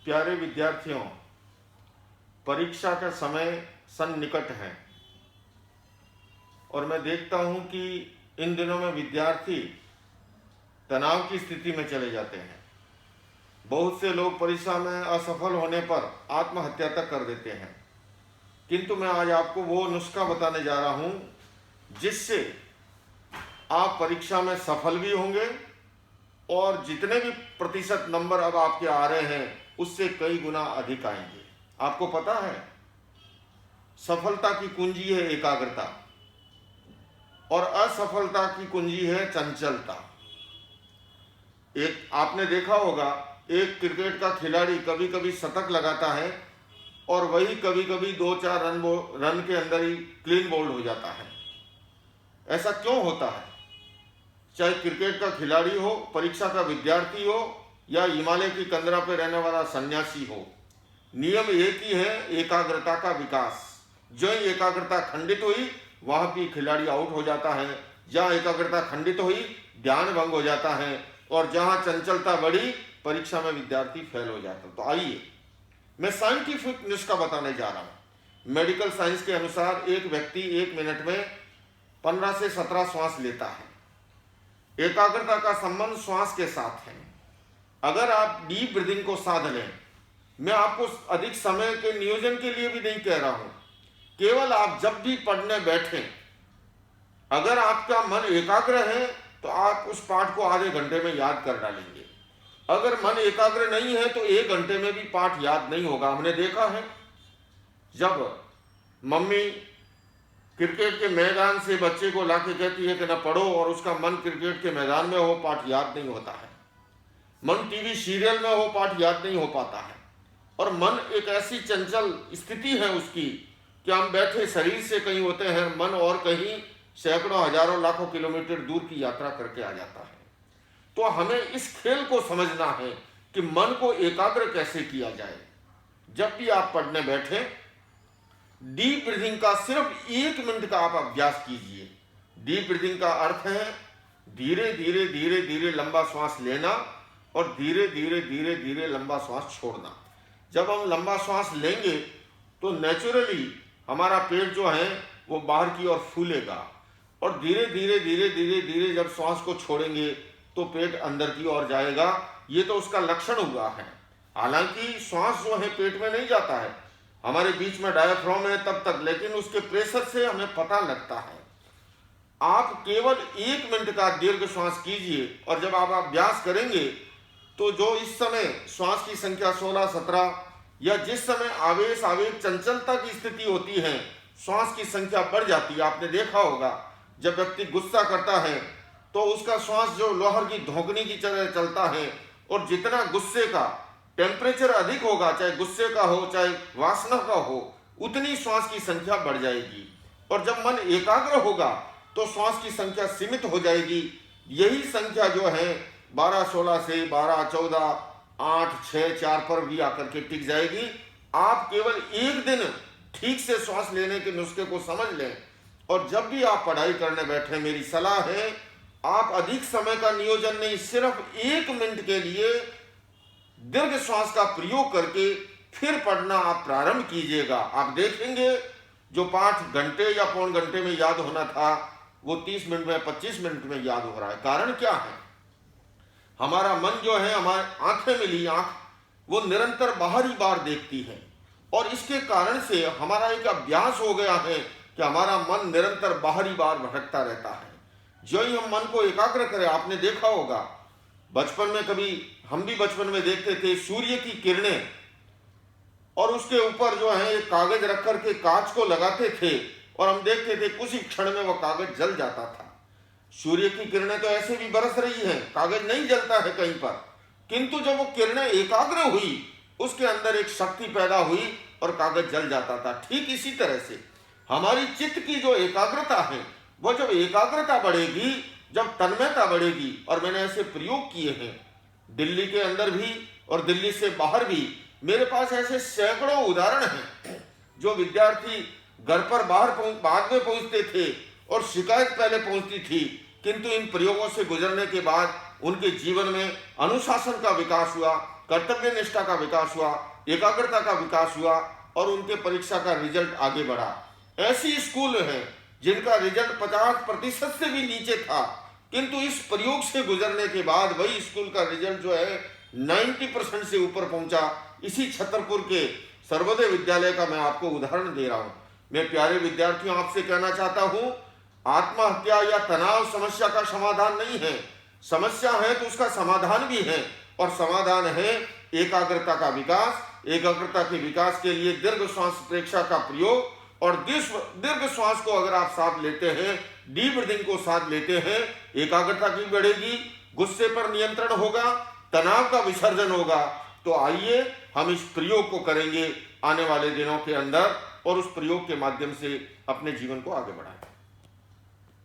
प्यारे विद्यार्थियों, परीक्षा का समय सन्निकट है और मैं देखता हूं कि इन दिनों में विद्यार्थी तनाव की स्थिति में चले जाते हैं। बहुत से लोग परीक्षा में असफल होने पर आत्महत्या तक कर देते हैं, किंतु मैं आज आपको वो नुस्खा बताने जा रहा हूं जिससे आप परीक्षा में सफल भी होंगे और जितने भी प्रतिशत नंबर अब आपके आ रहे हैं उससे कई गुना अधिक आएंगे। आपको पता है, सफलता की कुंजी है एकाग्रता और असफलता की कुंजी है चंचलता। एक आपने देखा होगा, एक क्रिकेट का खिलाड़ी कभी कभी शतक लगाता है और वही कभी कभी 2-4 रन के अंदर ही क्लीन बोल्ड हो जाता है। ऐसा क्यों होता है? चाहे क्रिकेट का खिलाड़ी हो, परीक्षा का विद्यार्थी हो या हिमालय की कंदरा पर रहने वाला सन्यासी हो, नियम एक ही है, एकाग्रता का विकास। जो ही एकाग्रता खंडित हुई वहां भी खिलाड़ी आउट हो जाता है, जहां एकाग्रता खंडित हुई ध्यान भंग हो जाता है और जहां चंचलता बढ़ी परीक्षा में विद्यार्थी फेल हो जाता है। तो आइए मैं साइंटिफिक नुस्खा बताने जा रहा हूं। मेडिकल साइंस के अनुसार एक व्यक्ति 1 मिनट में 15 से 17 श्वास लेता है। एकाग्रता का संबंध श्वास के साथ है। अगर आप डीप ब्रीदिंग को साध लें, मैं आपको अधिक समय के नियोजन के लिए भी नहीं कह रहा हूं, केवल आप जब भी पढ़ने बैठें, अगर आपका मन एकाग्र है तो आप उस पाठ को आधे घंटे में याद कर डालेंगे। अगर मन एकाग्र नहीं है तो 1 घंटे में भी पाठ याद नहीं होगा। हमने देखा है, जब मम्मी क्रिकेट के मैदान से बच्चे को लाके कहती है कि ना पढ़ो और उसका मन क्रिकेट के मैदान में हो, पाठ याद नहीं होता है। मन टीवी सीरियल में हो, पाठ याद नहीं हो पाता है। और मन एक ऐसी चंचल स्थिति है उसकी कि हम बैठे शरीर से कहीं होते हैं, मन और कहीं सैकड़ों हजारों लाखों किलोमीटर दूर की यात्रा करके आ जाता है। तो हमें इस खेल को समझना है कि मन को एकाग्र कैसे किया जाए। जब भी आप पढ़ने बैठे, डीप ब्रीथिंग का सिर्फ 1 मिनट का आप अभ्यास कीजिए। डीप ब्रीथिंग का अर्थ है धीरे धीरे धीरे धीरे लंबा श्वास लेना और धीरे धीरे धीरे धीरे लंबा श्वास छोड़ना। जब हम लंबा श्वास लेंगे तो नेचुरली हमारा पेट जो है वो बाहर की ओर फूलेगा और धीरे धीरे धीरे धीरे धीरे जब श्वास को छोड़ेंगे तो पेट अंदर की ओर जाएगा। ये तो उसका लक्षण हुआ है। हालांकि श्वास जो है पेट में नहीं जाता है, हमारे बीच में डायफ्राम है तब तक, लेकिन उसके प्रेशर से हमें पता लगता है। आप केवल 1 मिनट का दीर्घ श्वास कीजिए और जब आप अभ्यास करेंगे तो जो इस समय श्वास की संख्या 16-17 या जिस समय आवेश चंचलता की स्थिति होती है, श्वास की संख्या बढ़ जाती है। आपने देखा होगा, जब व्यक्ति गुस्सा करता है तो उसका श्वास जो लोहर की धोकनी की तरह चलता है और जितना गुस्से का टेम्परेचर अधिक होगा, चाहे गुस्से का हो चाहे वासना का हो, उतनी श्वास की संख्या बढ़ जाएगी। और जब मन एकाग्र होगा तो श्वास की संख्या सीमित हो जाएगी। यही संख्या जो है 12-16 से 12-14, 8-6-4 पर भी आकर के टिक जाएगी। आप केवल 1 दिन ठीक से श्वास लेने के नुस्खे को समझ लें और जब भी आप पढ़ाई करने बैठे, मेरी सलाह है आप अधिक समय का नियोजन नहीं, सिर्फ 1 मिनट के लिए दीर्घ श्वास का प्रयोग करके फिर पढ़ना आप प्रारंभ कीजिएगा। आप देखेंगे जो पाठ घंटे या पौन घंटे में याद होना था वो 30 मिनट में 25 मिनट में याद हो रहा है। कारण क्या है? हमारा मन जो है, हमारे आंखें मिली आंख वो निरंतर बाहरी बार देखती है और इसके कारण से हमारा एक अभ्यास हो गया है कि हमारा मन निरंतर बाहरी बार भटकता रहता है। जो ही हम मन को एकाग्र करें, आपने देखा होगा बचपन में, कभी हम भी बचपन में देखते थे सूर्य की किरणें और उसके ऊपर जो है एक कागज रख करके कांच को लगाते थे और हम देखते थे कुछ ही क्षण में वो कागज जल जाता था। सूर्य की किरणें तो ऐसे भी बरस रही हैं, कागज नहीं जलता है कहीं पर, किंतु जब वो किरणें एकाग्र हुई उसके अंदर एक शक्ति पैदा हुई और कागज जल जाता था। ठीक इसी तरह से हमारी चित्त की जो एकाग्रता है, वो जब एकाग्रता बढ़ेगी, जब तन्मयता बढ़ेगी, और मैंने ऐसे प्रयोग किए हैं दिल्ली के अंदर भी और दिल्ली से बाहर भी, मेरे पास ऐसे सैकड़ों उदाहरण हैं जो विद्यार्थी घर पर बाद में पहुंचते थे और शिकायत पहले पहुंचती थी, किंतु इन प्रयोगों से गुजरने के बाद उनके जीवन में अनुशासन का विकास हुआ, कर्तव्य निष्ठा का विकास हुआ, एकाग्रता का विकास हुआ और उनके परीक्षा का रिजल्ट आगे बढ़ा। ऐसी स्कूल हैं जिनका रिजल्ट 50% से भी नीचे था, किंतु इस प्रयोग से गुजरने के बाद वही स्कूल का रिजल्ट जो है 90% से ऊपर पहुंचा। इसी छतरपुर के सर्वोदय विद्यालय का मैं आपको उदाहरण दे रहा हूं। मैं प्यारे विद्यार्थियों आपसे कहना चाहता हूं, आत्महत्या या तनाव समस्या का समाधान नहीं है। समस्या है तो उसका समाधान भी है, और समाधान है एकाग्रता का विकास। एकाग्रता के विकास के लिए दीर्घ श्वास प्रेक्षा का प्रयोग, और दीर्घ श्वास को अगर आप साथ लेते हैं, डीप ब्रीदिंग को साथ लेते हैं, एकाग्रता की बढ़ेगी, गुस्से पर नियंत्रण होगा, तनाव का विसर्जन होगा। तो आइए हम इस प्रयोग को करेंगे आने वाले दिनों के अंदर, और उस प्रयोग के माध्यम से अपने जीवन को आगे बढ़ाएं।